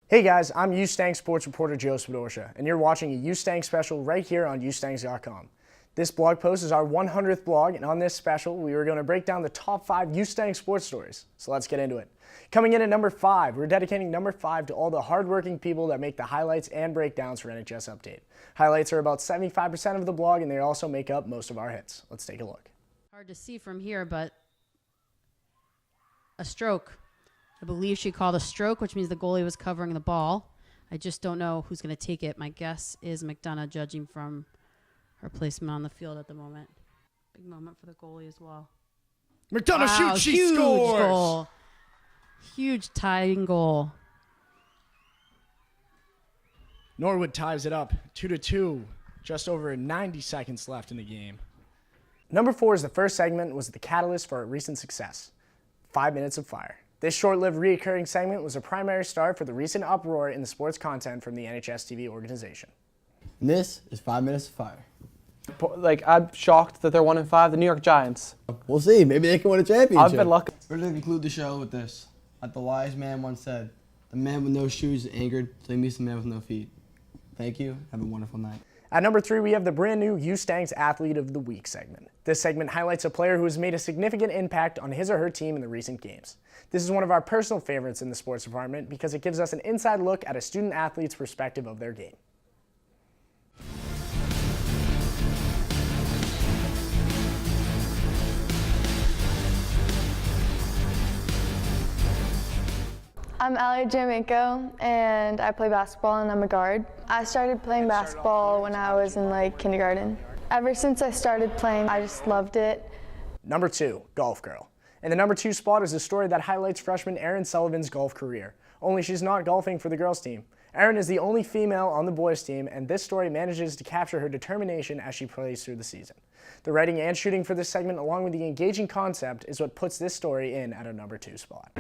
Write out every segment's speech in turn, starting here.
Hey guys, I'm U-Stank sports reporter Joe Spadorcia, and you're watching a U-Stank special right here on ustanks.com. This blog post is our 100th blog, and on this special, we are going to break down the top 5 U-Stank sports stories. So let's get into it. Coming in at number 5, we're dedicating number 5 to all the hardworking people that make the highlights and breakdowns for NHS Update. Highlights are about 75% of the blog, and they also make up most of our hits. Let's take a look. Hard to see from here, but a stroke. I believe she called a stroke, which means the goalie was covering the ball. I just don't know who's going to take it. My guess is McDonough, judging from her placement on the field at the moment. Big moment for the goalie as well. McDonough shoots, she huge scores! Goal. Huge tying goal. Norwood ties it up 2-2, just over 90 seconds left in the game. Number 4 is the first segment, was the catalyst for our recent success. 5 minutes of fire. This short-lived recurring segment was a primary start for the recent uproar in the sports content from the NHS-TV organization. And this is 5 minutes of fire. I'm shocked that they're 1-5, the New York Giants. We'll see. Maybe they can win a championship. I've been lucky. We're going to conclude the show with this. Like the wise man once said, the man with no shoes is angered, so he meets the man with no feet. Thank you. Have a wonderful night. At number 3, we have the brand new U-Stanks Athlete of the Week segment. This segment highlights a player who has made a significant impact on his or her team in the recent games. This is one of our personal favorites in the sports department because it gives us an inside look at a student athlete's perspective of their game. I'm Ali Jaminko, and I play basketball, and I'm a guard. I started playing basketball when I was in kindergarten. Ever since I started playing, I just loved it. Number 2, Golf Girl. And the number 2 spot is a story that highlights freshman Erin Sullivan's golf career. Only she's not golfing for the girls team. Erin is the only female on the boys team, and this story manages to capture her determination as she plays through the season. The writing and shooting for this segment, along with the engaging concept, is what puts this story in at a number 2 spot.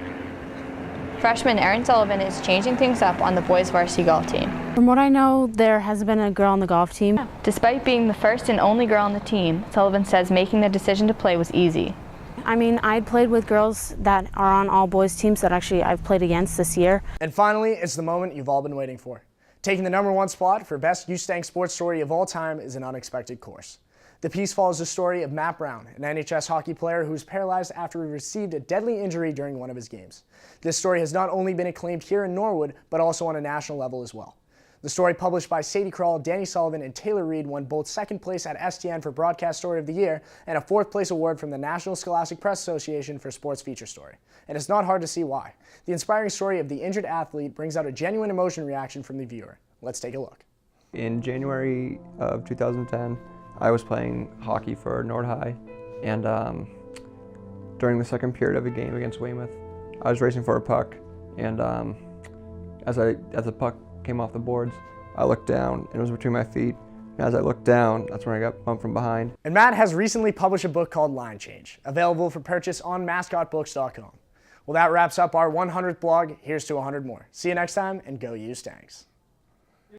Freshman Erin Sullivan is changing things up on the boys varsity golf team. From what I know, there hasn't been a girl on the golf team. Despite being the first and only girl on the team, Sullivan says making the decision to play was easy. I mean, I played with girls that are on all boys teams that actually I've played against this year. And finally, it's the moment you've all been waiting for. Taking the number 1 spot for best U-Stank sports story of all time is An Unexpected Course. The piece follows the story of Matt Brown, an NHS hockey player who was paralyzed after he received a deadly injury during one of his games. This story has not only been acclaimed here in Norwood, but also on a national level as well. The story, published by Sadie Kroll, Danny Sullivan, and Taylor Reed, won both 2nd place at STN for Broadcast Story of the Year and a 4th place award from the National Scholastic Press Association for Sports Feature Story. And it's not hard to see why. The inspiring story of the injured athlete brings out a genuine emotion reaction from the viewer. Let's take a look. In January of 2010, I was playing hockey for Nord High, and during the 2nd period of a game against Weymouth, I was racing for a puck, and as the puck came off the boards, I looked down, and it was between my feet. And as I looked down, that's when I got bumped from behind. And Matt has recently published a book called Line Change, available for purchase on mascotbooks.com. Well, that wraps up our 100th blog. Here's to 100 more. See you next time, and go U-Stanks.